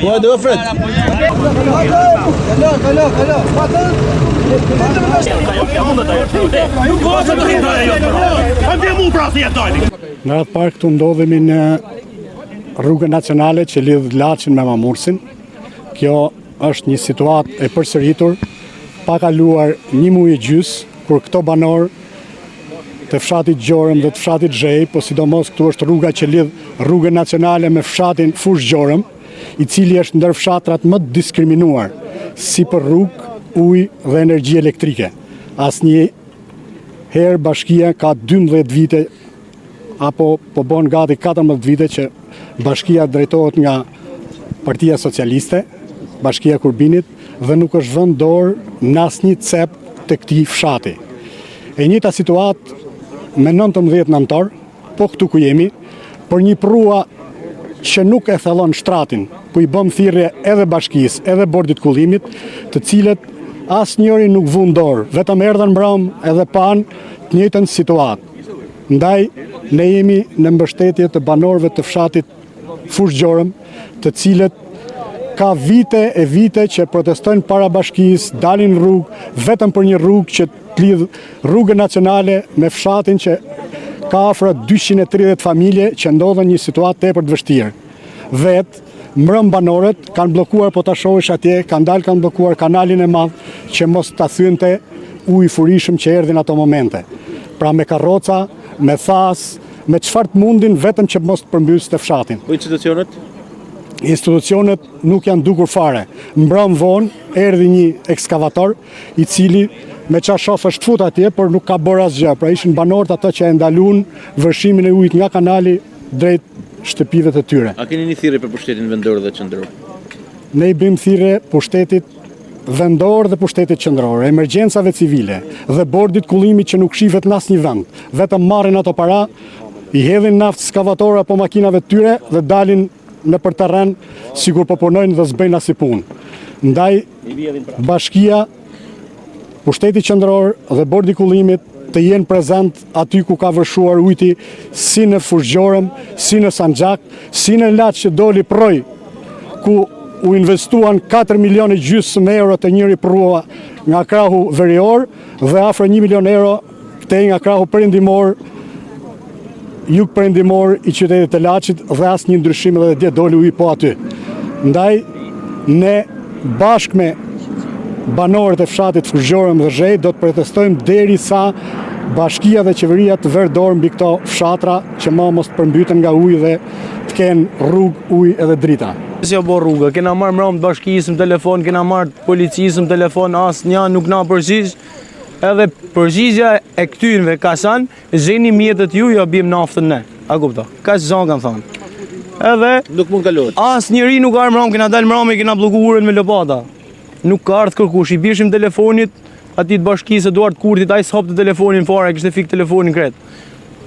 What do Fred? Në atë park këtu ndodhemi në rrugën nacionale që lidh Laçin me Mamursin. Kjo është një situatë e përsëritur, pa kaluar një muaj e gjys, kur këto banor të fshatit Gjorëm dhe të fshatit Zhej, po sidomos këtu është rruga që lidh rrugën nacionale me fshatin Fush Gjorëm, i cili është ndër fshatrat më të diskriminuar, si për rrugë, ujë dhe energji elektrike. Asnjë herë bashkia ka 12 vite apo po bën gati 14 vite që bashkia drejtohet nga Partia Socialiste, Bashkia Kurbinit, dhe nuk është vënë dorë në asnjë cep të këtij fshati. E njëjta situatë me 19 nëntor, po këtu ku jemi, për një prua që nuk e thellon shtratin, ku i bëm thirrje edhe bashkisë, edhe bordit kullimit, të cilët asnjëri nuk vun dorë, vetëm erdhën mbrëm edhe pan të njëjtën situatë. Ndaj, ne jemi në mbështetje të banorëve të fshatit Fush Gjorëm, të cilët ka vite e vite që protestojnë para bashkisë, dalin rrugë, vetëm për një rrugë që të lidh rrugën nacionale me fshatin që ka afër 230 familje që ndodhen një situatë tepër të vështirë. Mbrëm banorët kanë bllokuar, po ta shohësh atje, kanë bllokuar kanalin e madh që mos ta thynte ujë furishëm që erdhi në ato momente. Pra me karroca, me thas, me çfarë të mundin vetëm që mos të përmbyste fshatin. Po institucionet? Institucionet nuk janë dukur fare. Mbrëm vonë erdhi një ekskavator i cili me qa shof është fut atje, por nuk ka bërë asgjë. Pra ishin banorët ato që e ndaluan vërshimin e ujit nga kanali drejt shtëpive të tyre. A keni një thirrje për pushtetin vendor dhe qendror? Ne i bëjmë thirrje pushtetit vendor dhe pushtetit qendror, emergjencave civile dhe bordit kullimit që nuk shihet në asnjë vend. Vetëm marrin ato para, i hedhin naftë skavatorë apo makinave të tyre dhe dalin në për terren sikur po punojnë dhe s'bëjnë asnjë punë. Ndaj bashkia, pushteti qendror dhe bordi kullimit të jenë prezent aty ku ka vërshuar ujti, si në Fush Gjorëm, si në Sanxhak, si në Laç që doli proj, ku u investuan 4,5 milion euro të njëri prua nga krahu verior dhe afër 1 milion euro këtej nga krahu perëndimor, jug perëndimor i qytetit të Laçit dhe asnjë ndryshim edhe dje doli uji po aty. Ndaj, ne bashkë me banorët e fshatit Fush Gjorëm dhe Zhej do të protestojmë derisa bashkia dhe qeveria të verë dorë mbi këto fshatra që mos të përmbyten nga uji dhe të kenë rrugë, ujë edhe drita. Si o bo rrugë, kena marrë mbrëm të bashkisë më telefon, kena marrë të policisë më telefon, asë një nuk na përgjigj, edhe përgjigja e këtynve kasan, zheni mjetët ju, ja bim naftën ne. A kupto, ka që zonë kanë thonë. Edhe nuk mund kalohet. Asë njëri nuk arë mbrëm, kena dalë mbrëm e kena bloku urën me lopata. Nuk ka ardhë kërkush, i bishim telefonit atit bashkisë Eduard Kurtit, a i s'hop të telefonin fare, kështë e fik telefonin kretë.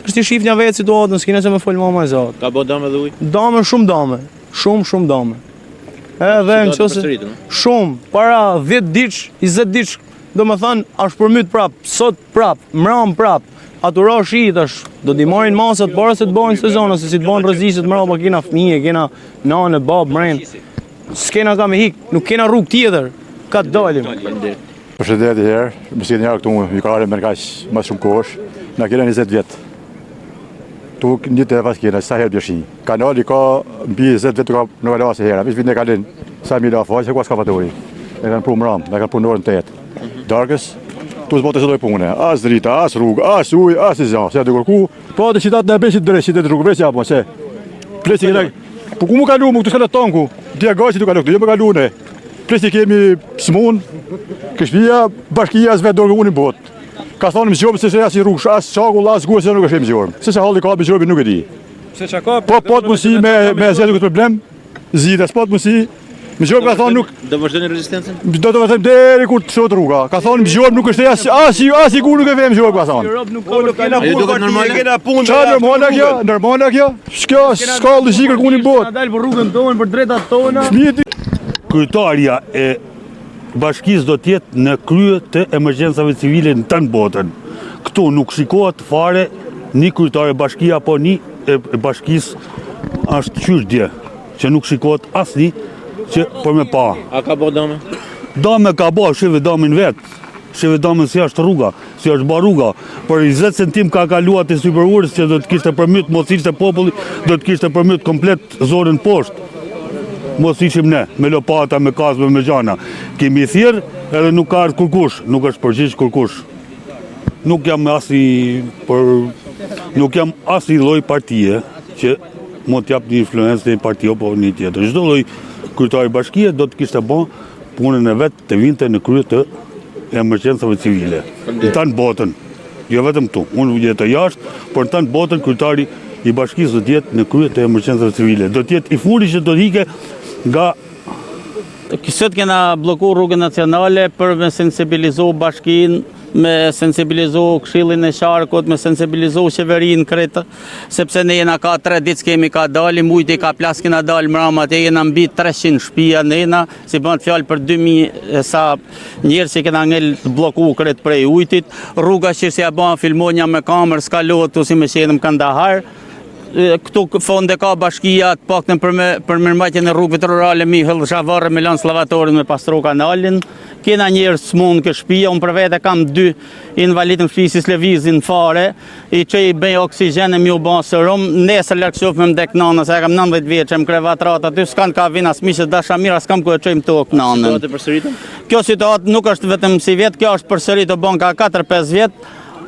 Kështë i shif një vetë situatën, s'kine që me folë mama e zatë. Ka bo dame dhe uj? Dame, shumë dame. Shumë dame. Edhe në qëse shumë, para 10 diç, 20 diç, do me thënë, ashtë përmyt prap, sot prap, mram prap, atura shit është, do t'i marrin masat para se të bojnë sezona, se si të bojnë rëzisit mra, pa kena fëmije, kena nane, babë, mrenë, s'kena ka me hik, nuk kena rrug tjetër, ka të dalim. Përshëndetje herë, më si njerë këtu më ka arë më nërkaq më shumë kohësh, na kena 20 vjetë. Tu një të pas kena, sa herë bjërshi. Kanali ka mbi 20 vjetë nuk ka lasë herë, vish vitë në kalin, sa mila faqë, se ku skavatori. E kanë pru mram, e kanë pru në orën 8. Darkës, tu s'bote se doj pune, as drita, as rrugë, as ujë, as i zjanë, se të kërku, po të qitat në besit drejt, qitet rrugë, vresë japon, se. Plesi kena, po ku mu kalu, mu këtu s'ka në tanku, dja gajsi tu kalu këtu, jo me kalu ne. Plesi kemi smun, këshpia, bashkia as vetë dorë unë i botë. Ka thonë më zgjobë se se asë i rrugë, asë qakull, asë guë se nuk është e më zgjobë. Se halli ka më zgjobë nuk e di. Se që ka? Po të mësi me zedu këtë problem, zhjitës, po të mësi, më zgjobë ka thonë nuk... Do vazhdojnë rezistencën? Do të vazhdojmë deri kur të shotë rruga. Ka thonë më zgjobë nuk është e asë i guë nuk e vejmë zgjobë, ka thonë. Qa nërmona kjo? Nërmona kjo? Shkjo, s'ka lëgjikër ku unë i botë. Dalë për rrugën tonë, për dretat tona. Kryetarja e bashkisë do tjetë në krye të emergjencave civile në tënë botën. Këtu nuk shikohet fare një kryetare bashkia apo një e bashkisë është qyrdje, që nuk shikohet asnjë që për me pa. A ka bo dome? Dame ka bo, shive damin vetë. Shive damin si është rruga, si është ba rruga. Për 20 centim ka kaluat e superurës që do të kishte përmyt, mos ishte populli, do të kishte përmyt komplet zorën poshtë. Mos ishim ne, me lopata, me kasme, me gjana. Kemi thirë edhe nuk ka ardhë kurkush, nuk është përgjish kurkush. Nuk jam asnjë lloj partie që mund t'jap një influencë në një parti apo një tjetër. Çdo lloj kryetari bashkie do të kishte bën punën e vet të vinte në krye të emergjencave civile. Në tanë botën, jo vetëm këtu. Unë jetoj jashtë, por në tanë botën kryetari i bashkisë do të jetë në krye të emergjencave civile. Do të jetë i furi që do të hike nga. Sot kena bloku rrugën nacionale për me sensibilizu bashkinë, me sensibilizu Këshillin e Qarkut, me sensibilizu qeverinë kretë, sepse ne jena ka 3 ditë kemi ka dali, mujti ka plas kena dal mrama, te jena mbi 300 shtëpia ne jena, si bën fjalë për 2000 sa njerëz që kena ngel bloku kretë prej ujtit, rruga që si ja bën filmonja me kamerë, skalohet tu si me qenë në Kandahar. Këtu fonde ka bashkia të paktën për mirëmbajtjen e rrugëve rurale Mihëll Zhavarre me lan Slavatorin me pastru kanalin. Kena njerëz smund ke shtëpia, unë për vete kam 2 invalid në shtëpi si lëvizin fare, i që i bëj oksigjen e mi u ban serum, nesër lërkëshuf me mdek nana, se kam 19 vjeç, më krevat rat aty, s'kan ka vin as miqës dasha mirë, as kam ku e çojm tok nanën. Situatë përsëritën? Kjo situatë nuk është vetëm si vjet, kjo është përsëritur bon ka 4-5 vjet.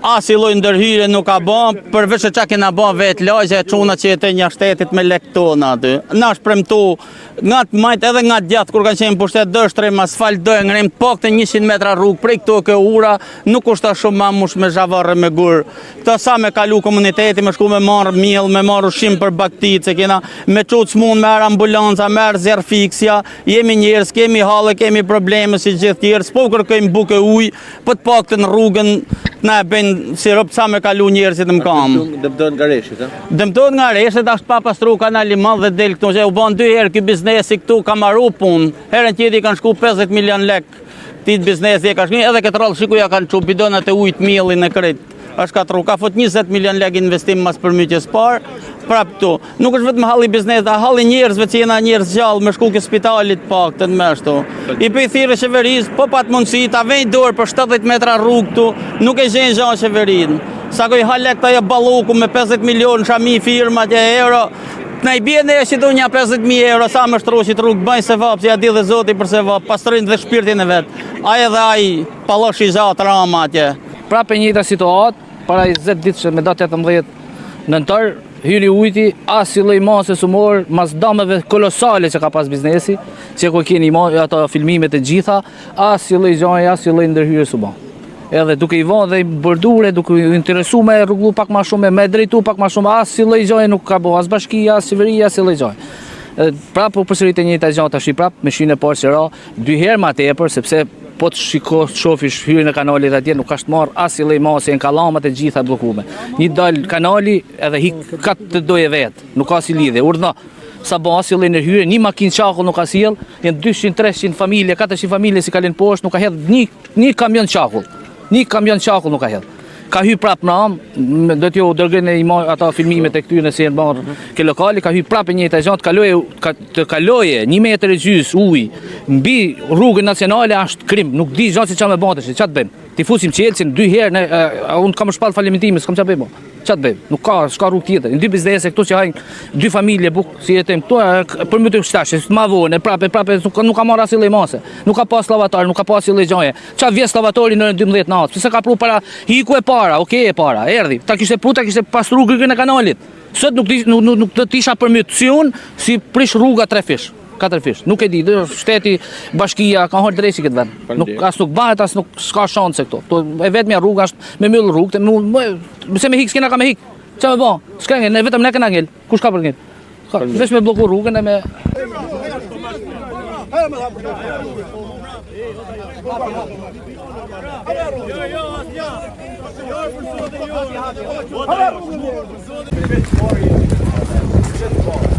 Asi lloj ndërhyre nuk ka bën, përveç çka kena bën vetë lagje e çuna që jetë një shtetit me lek tona aty. Na shpremtu nga të majt edhe nga djath kur kanë qenë pushtet dështrim asfalt do e ngrim pak të 100 metra rrugë prej këto ke ura, nuk kushta shumë ma mush me Zhavarre me gur. Këto sa me kalu komuniteti, me shku me marr miell, me marr ushqim për baktit, se kena me çut smun, me ambulanca, me zer fiksja, jemi njerëz, kemi halle, kemi probleme si gjithë tjerë, s'po kërkojmë bukë ujë, po të paktën rrugën na e bëjnë si rob sa me kalu njerëzit në kam. Dëmtohet nga reshit, a? Dëmtohet nga reshit, është pa pastru kanali madh dhe del këtu, që u ban 2 herë ky biznesi këtu, ka marru punë. Herën tjetër kanë shku 50 milion lek. Tit biznesi e ka shkruar, edhe këtë rrallë shikuja kanë çu bidonat e ujit mielli në kret. Është katru, ka fut 20 milion lek investim mas përmytjes parë. Prap këtu. Nuk është vetëm halli biznes, a halli njerëzve që jena njerëz gjallë me shku ke spitalit paktën me ashtu. I bëj thirrje qeverisë, po pat mundësi ta vëj dorë për 70 metra rrugë këtu, nuk e gjen gjë qeverinë. Sa koj halek ta jep balloku me 50 milion shami firma të euro. Na i bie ne që do një 50.000 euro sa më shtroqit rrugë bëjnë se vap, që ja di dhe Zoti për se vap, pastrojnë dhe shpirtin e vet. Ai edhe ai pallosh i zat rama atje. Prapë njëjta situatë, para 20 ditësh me datë 18 nëntor, hyri ujti, as si lloj mase sumor, mas dameve kolosale që ka pas biznesi, që ku keni ato filmimet e gjitha, as si lloj gjaje, as si lloj ndërhyrje suba. Edhe duke i vënë dhe i bërdure, duke i interesuar me rrugullu pak më shumë, me drejtu pak më shumë, as si lloj gjaje nuk ka bo, as bashkia, as qeveria, as si lloj gjaje. Prapë përsëritet njëjta gjë tash, prapë me shinë e parë që ra 2 herë më tepër, sepse po të shofish hyrjen e kanalit atje nuk ka të marr as si lloj mase, në kallamat e gjitha bllokume. Një dal kanali edhe hik kat të doje vet, nuk ka si lidhje. Urdhna sa bo as si lloj ndërhyrje, një makinë çakull nuk ka sjell, janë 200-300 familje, 400 familje si kalin poshtë, nuk ka hedh një kamion çakull. Një kamion çakull nuk ka hedh. Ka hy prap në am, do t'ju dërgojnë ata filmimet e këtyre se janë bërë ke lokali, ka hy prap e njëjta gjë, të kaloje 1 metër e gjys ujë mbi rrugën nacionale është krim, nuk di gjë se ç'a më bën tash, ç'a të bëjmë? Ti fusim Çelsin 2 herë, unë kam shpall falimentim, s'kam ç'a bëjmë. Ç'a të bëjmë? Nuk ka rrugë tjetër. Në 2 biznese këtu që hajnë 2 familje buk si jetojmë këtu, për më të shtashë, më vonë, prapë nuk ka marrë asnjë mase. Nuk ka pas lavator, nuk ka pas asnjë gjaje. Ç'a vjes lavatori në 12 natë? Pse ka pru para hiku e para, okay e para, erdhi. Ta kishte pruta, kishte pastru rrugën e kanalit. Sot nuk do të isha përmyt si unë, si prish rruga 3 fish. 4 fish. Nuk e di, shteti, bashkia ka hol drejtë këtë vend. Nuk bëhet as nuk s'ka shanse këto. To e vetmja rruga është me myll rrugë, pse me hik s'kena ka me hik. Ç'a më bë? S'ka ngel, ne vetëm ne kena ngel. Kush ka për ngel? Vesh me blloku rrugën e me Jo,